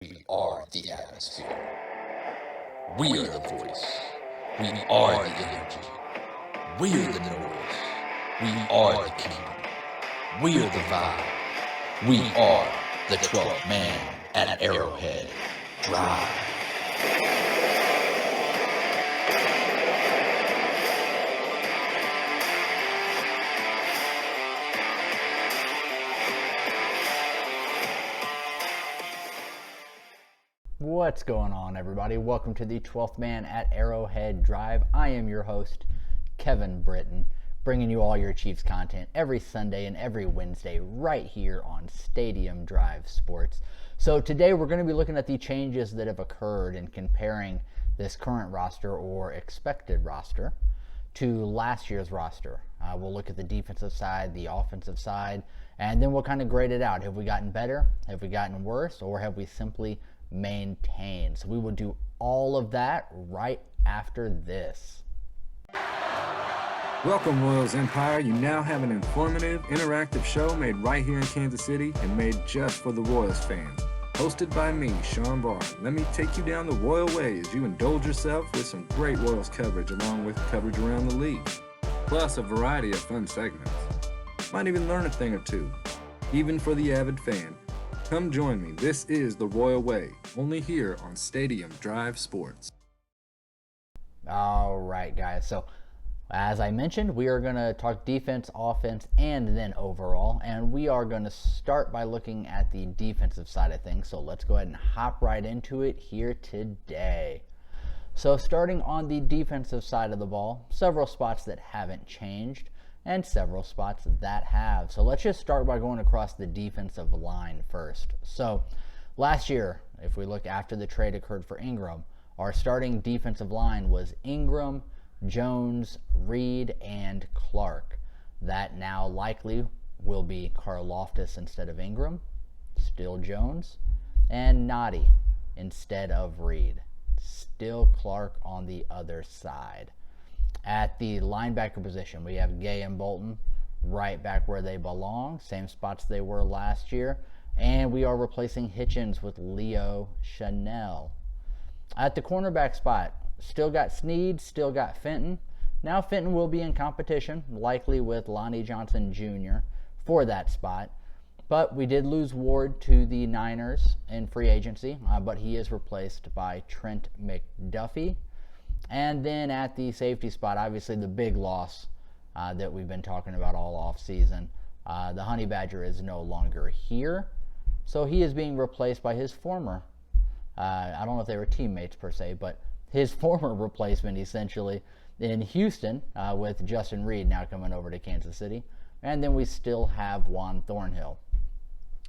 We are the atmosphere. We are the voice. We are the energy. We are the noise. We are the kingdom. We are the vibe. We are the 12th man at Arrowhead Drive. What's going on, everybody? Welcome to the 12th Man at Arrowhead Drive. I am your host, Kevin Britton, bringing you all your Chiefs content every Sunday and every Wednesday right here on Stadium Drive Sports. So today we're going to be looking at the changes that have occurred and comparing this current roster or expected roster to last year's roster. We'll look at the defensive side, the offensive side, and then we'll kind of grade it out. Have we gotten better? Have we gotten worse? Or have we simply maintained? So we will do all of that right after this. Welcome, Royals Empire. You now have an informative, interactive show made right here in Kansas City and made just for the Royals fans. Hosted by me, Sean Barr. Let me take you down the Royal way as you indulge yourself with some great Royals coverage along with coverage around the league. Plus a variety of fun segments. Might even learn a thing or two. Even for the avid fan. Come join me. This is the Royal Way, only here on Stadium Drive Sports. All right, guys. So as I mentioned, we are going to talk defense, offense, and then overall. And we are going to start by looking at the defensive side of things. So let's go ahead and hop right into it here today. So starting on the defensive side of the ball, several spots that haven't changed and several spots that have. So let's just start by going across the defensive line first. So last year, if we look after the trade occurred for Ingram, our starting defensive line was Ingram, Jones, Reed, and Clark. That now likely will be Karlaftis instead of Ingram, still Jones, and Noddy instead of Reed. Still Clark on the other side. At the linebacker position, we have Gay and Bolton right back where they belong, same spots they were last year, and we are replacing Hitchens with Leo Chanel. At the cornerback spot, still got Sneed, still got Fenton. Now Fenton will be in competition, likely with Lonnie Johnson Jr. for that spot, but we did lose Ward to the Niners in free agency, but he is replaced by Trent McDuffie. And then at the safety spot, obviously the big loss that we've been talking about all off season. The Honey Badger is no longer here, so he is being replaced by his former, I don't know if they were teammates per se, but his former replacement essentially in Houston with Justin Reed now coming over to Kansas City. And then we still have Juan Thornhill.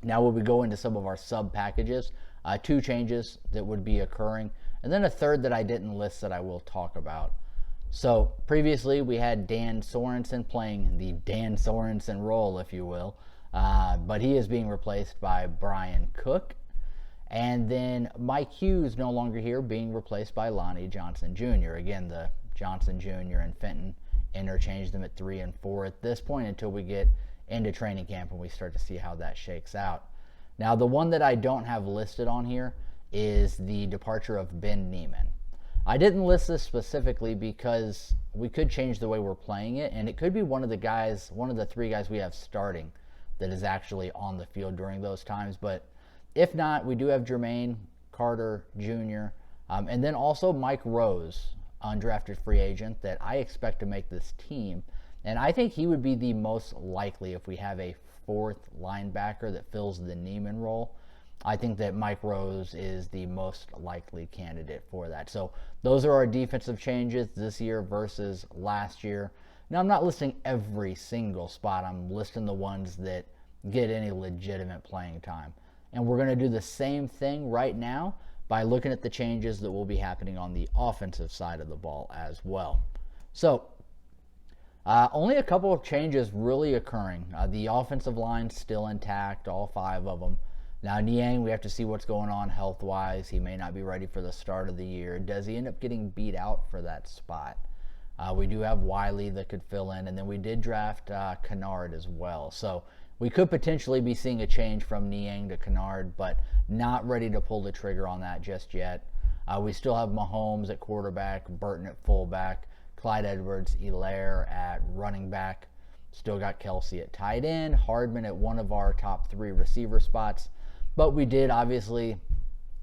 Now when we go into some of our sub packages, two changes that would be occurring, and then a third that I didn't list that I will talk about. So previously we had Dan Sorensen playing the Dan Sorensen role, if you will, but he is being replaced by Brian Cook. And then Mike Hughes no longer here, being replaced by Lonnie Johnson Jr. Again, the Johnson Jr. and Fenton interchange them at 3 and 4 at this point until we get into training camp and we start to see how that shakes out. Now, the one that I don't have listed on here is the departure of Ben Neiman. I didn't list this specifically because we could change the way we're playing it, and it could be one of the three guys we have starting that is actually on the field during those times. But if not, we do have Jermaine Carter Jr., and then also Mike Rose, undrafted free agent, that I expect to make this team. And I think he would be the most likely if we have a fourth linebacker that fills the Neiman role. I think that Mike Rose is the most likely candidate for that. So those are our defensive changes this year versus last year. Now, I'm not listing every single spot. I'm listing the ones that get any legitimate playing time. And we're going to do the same thing right now by looking at the changes that will be happening on the offensive side of the ball as well. So only a couple of changes really occurring. The offensive line still intact, all 5 of them. Now, Niang, we have to see what's going on health-wise. He may not be ready for the start of the year. Does he end up getting beat out for that spot? We do have Wiley that could fill in, and then we did draft Canard as well. So We could potentially be seeing a change from Niang to Canard, but not ready to pull the trigger on that just yet. We still have Mahomes at quarterback, Burton at fullback, Clyde Edwards-Helaire at running back. Still got Kelsey at tight end, Hardman at one of our top 3 receiver spots. But we did obviously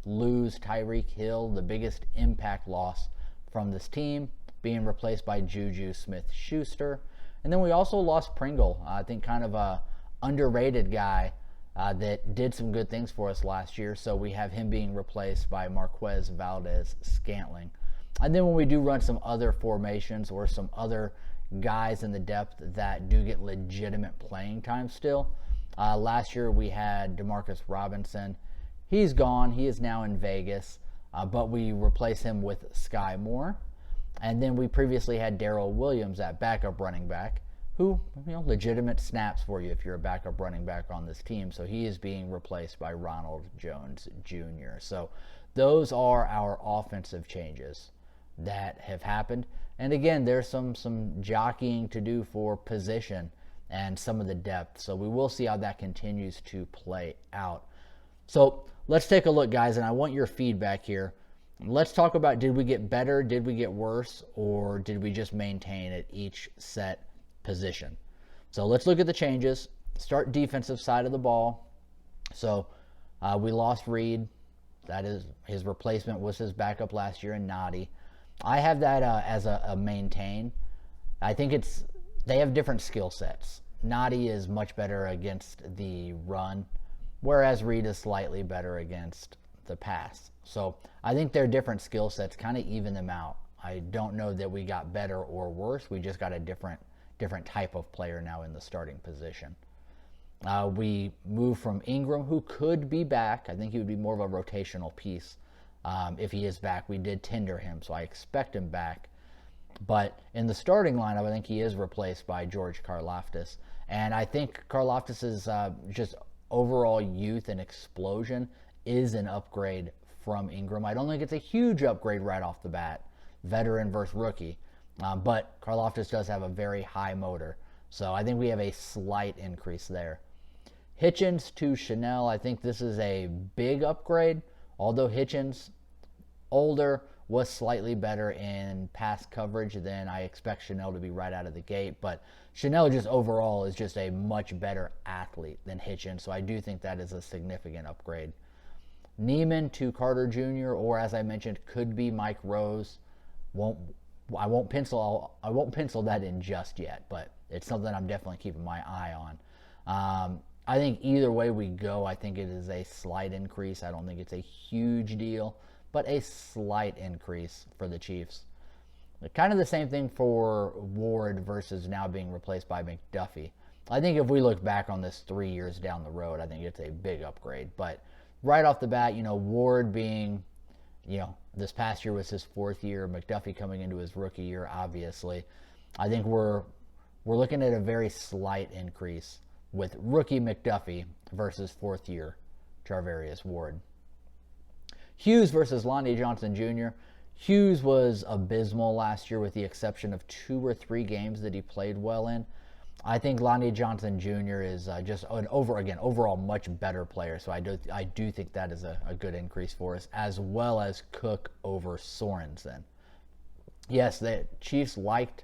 lose Tyreek Hill, the biggest impact loss from this team, being replaced by Juju Smith-Schuster. And then we also lost Pringle, I think kind of a underrated guy that did some good things for us last year. So we have him being replaced by Marquez Valdez-Scantling. And then when we do run some other formations or some other guys in the depth that do get legitimate playing time still. Last year we had Demarcus Robinson. He's gone. He is now in Vegas, but we replace him with Sky Moore. And then we previously had Darrell Williams at backup running back, who, legitimate snaps for you if you're a backup running back on this team. So he is being replaced by Ronald Jones Jr. So those are our offensive changes that have happened. And again, there's some jockeying to do for position and some of the depth. So we will see how that continues to play out. So let's take a look, guys, and I want your feedback here. Let's talk about, did we get better, did we get worse, or did we just maintain at each set position? So let's look at the changes. Start defensive side of the ball. So we lost Reed. That is, his replacement was his backup last year in Noddy. I have that as a maintain. I think they have different skill sets. Noddy is much better against the run, whereas Reed is slightly better against the pass. So I think they're different skill sets, kind of even them out. I don't know that we got better or worse. We just got a different type of player now in the starting position. We moved from Ingram, who could be back. I think he would be more of a rotational piece. If he is back, we did tender him, so I expect him back. But in the starting lineup, I think he is replaced by George Karlaftis. And I think Karlaftis' just overall youth and explosion is an upgrade from Ingram. I don't think it's a huge upgrade right off the bat, veteran versus rookie. But Karlaftis does have a very high motor. So I think we have a slight increase there. Hitchens to Chanel, I think this is a big upgrade. Although Hitchens, older, was slightly better in pass coverage than I expect Chanel to be right out of the gate. But Chanel just overall is just a much better athlete than Hitchens. So I do think that is a significant upgrade. Neiman to Carter Jr., or as I mentioned, could be Mike Rose. I won't pencil that in just yet, but it's something I'm definitely keeping my eye on. I think either way we go, I think it is a slight increase. I don't think it's a huge deal, but a slight increase for the Chiefs. Kind of the same thing for Ward versus now being replaced by McDuffie. I think if we look back on this 3 years down the road, I think it's a big upgrade. But right off the bat, Ward being, this past year was his 4th year, McDuffie coming into his rookie year, obviously. I think we're looking at a very slight increase with rookie McDuffie versus 4th year Charvarius Ward. Hughes versus Lonnie Johnson Jr. Hughes was abysmal last year with the exception of 2 or 3 games that he played well in. I think Lonnie Johnson Jr. is just an overall much better player. So I do think that is a good increase for us, as well as Cook over Sorensen. Yes, the Chiefs liked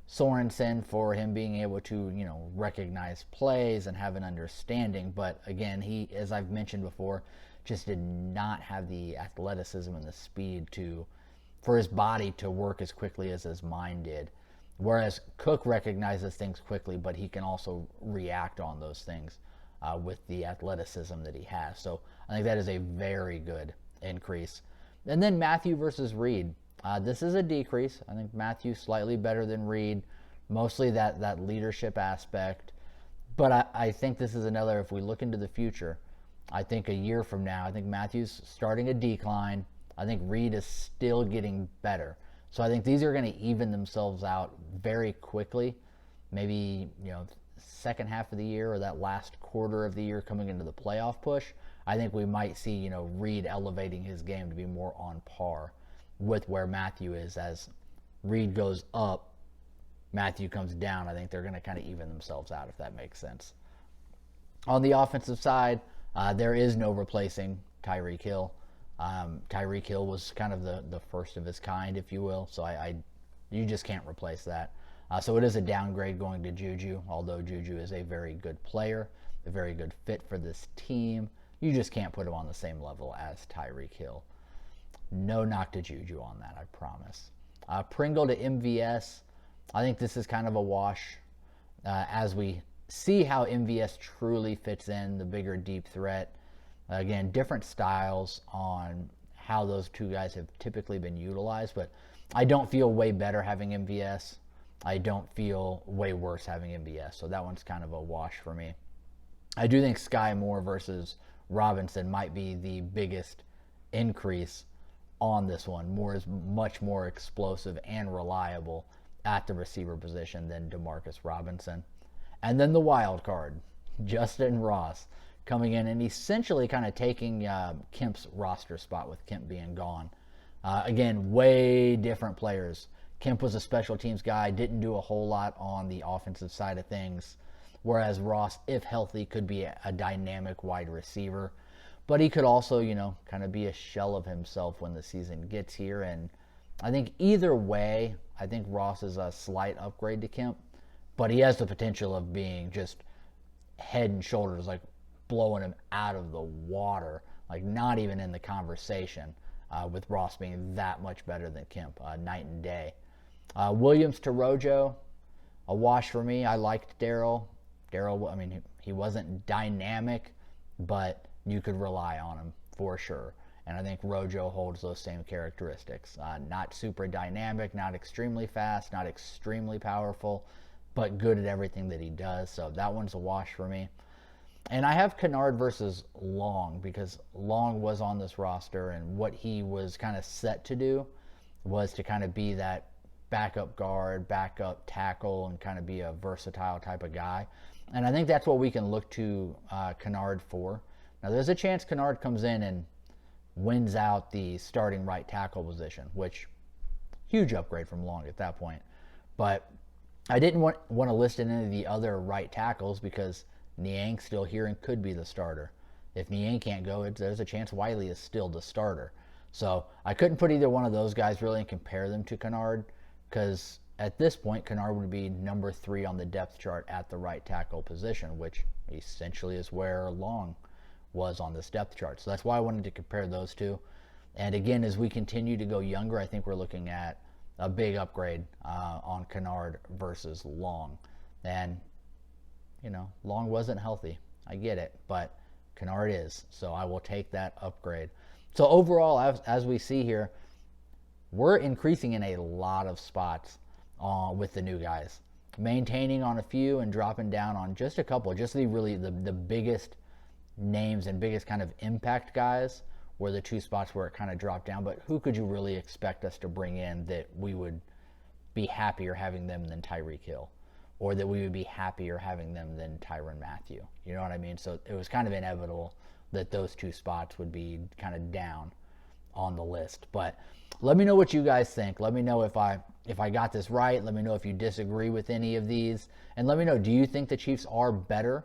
Sorensen for him being able to, recognize plays and have an understanding. But again, he, as I've mentioned before, just did not have the athleticism and the speed for his body to work as quickly as his mind did. Whereas Cook recognizes things quickly, but he can also react on those things with the athleticism that he has. So I think that is a very good increase. And then Matthew versus Reed. This is a decrease. I think Matthew slightly better than Reed, mostly that leadership aspect. But I think this is another, if we look into the future, I think a year from now, I think Matthew's starting a decline. I think Reed is still getting better. So I think these are going to even themselves out very quickly. Maybe, second half of the year or that last quarter of the year coming into the playoff push. I think we might see, Reed elevating his game to be more on par with where Matthew is. As Reed goes up, Matthew comes down. I think they're going to kind of even themselves out, if that makes sense. On the offensive side, there is no replacing Tyreek Hill. Tyreek Hill was kind of the first of his kind, if you will. So you just can't replace that. So it is a downgrade going to Juju, although Juju is a very good player, a very good fit for this team. You just can't put him on the same level as Tyreek Hill. No knock to Juju on that, I promise. Pringle to MVS. I think this is kind of a wash as we see how MVS truly fits in, the bigger deep threat. Again, different styles on how those two guys have typically been utilized, but I don't feel way better having MVS. I don't feel way worse having MVS, so that one's kind of a wash for me. I do think Sky Moore versus Robinson might be the biggest increase on this one. Moore is much more explosive and reliable at the receiver position than Demarcus Robinson. And then the wild card, Justin Ross, coming in and essentially kind of taking Kemp's roster spot with Kemp being gone. Again, way different players. Kemp was a special teams guy, didn't do a whole lot on the offensive side of things, whereas Ross, if healthy, could be a dynamic wide receiver. But he could also, kind of be a shell of himself when the season gets here. And I think either way, I think Ross is a slight upgrade to Kemp, but he has the potential of being just head and shoulders, like blowing him out of the water, like not even in the conversation, with Ross being that much better than Kemp, night and day. Williams to Rojo, a wash for me. I liked Darrell. Darrell, he wasn't dynamic, but you could rely on him for sure. And I think Rojo holds those same characteristics. Not super dynamic, not extremely fast, not extremely powerful, but good at everything that he does. So that one's a wash for me. And I have Canard versus Long, because Long was on this roster, and what he was kind of set to do was to kind of be that backup guard, backup tackle, and kind of be a versatile type of guy. And I think that's what we can look to Canard for. Now, there's a chance Canard comes in and wins out the starting right tackle position, which, huge upgrade from Long at that point. But I didn't want to list in any of the other right tackles because Niang's still here and could be the starter. If Niang can't go, there's a chance Wiley is still the starter. So I couldn't put either one of those guys really and compare them to Canard, because at this point, Canard would be number 3 on the depth chart at the right tackle position, which essentially is where Long was on this depth chart. So that's why I wanted to compare those two. And again, as we continue to go younger, I think we're looking at a big upgrade on Canard versus Long. And, Long wasn't healthy. I get it, but Canard is. So I will take that upgrade. So overall, as we see here, we're increasing in a lot of spots with the new guys. Maintaining on a few and dropping down on just a couple. Just the biggest names and biggest kind of impact guys were the 2 spots where it kind of dropped down. But who could you really expect us to bring in that we would be happier having them than Tyreek Hill? Or that we would be happier having them than Tyrann Mathieu? You know what I mean? So it was kind of inevitable that those 2 spots would be kind of down on the list. But let me know what you guys think. Let me know if I got this right. Let me know if you disagree with any of these. And let me know, do you think the Chiefs are better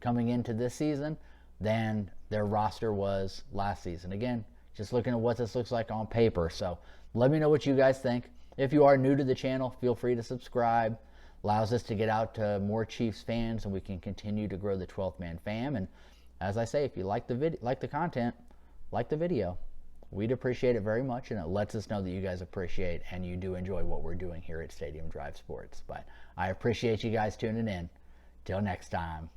coming into this season than their roster was last season? Again, just looking at what this looks like on paper. So let me know what you guys think. If you are new to the channel, feel free to subscribe. Allows us to get out to more Chiefs fans, and we can continue to grow the 12th Man fam. And as I say, if you like the content, like the video. We'd appreciate it very much, and it lets us know that you guys appreciate and you do enjoy what we're doing here at Stadium Drive Sports. But I appreciate you guys tuning in. Till next time.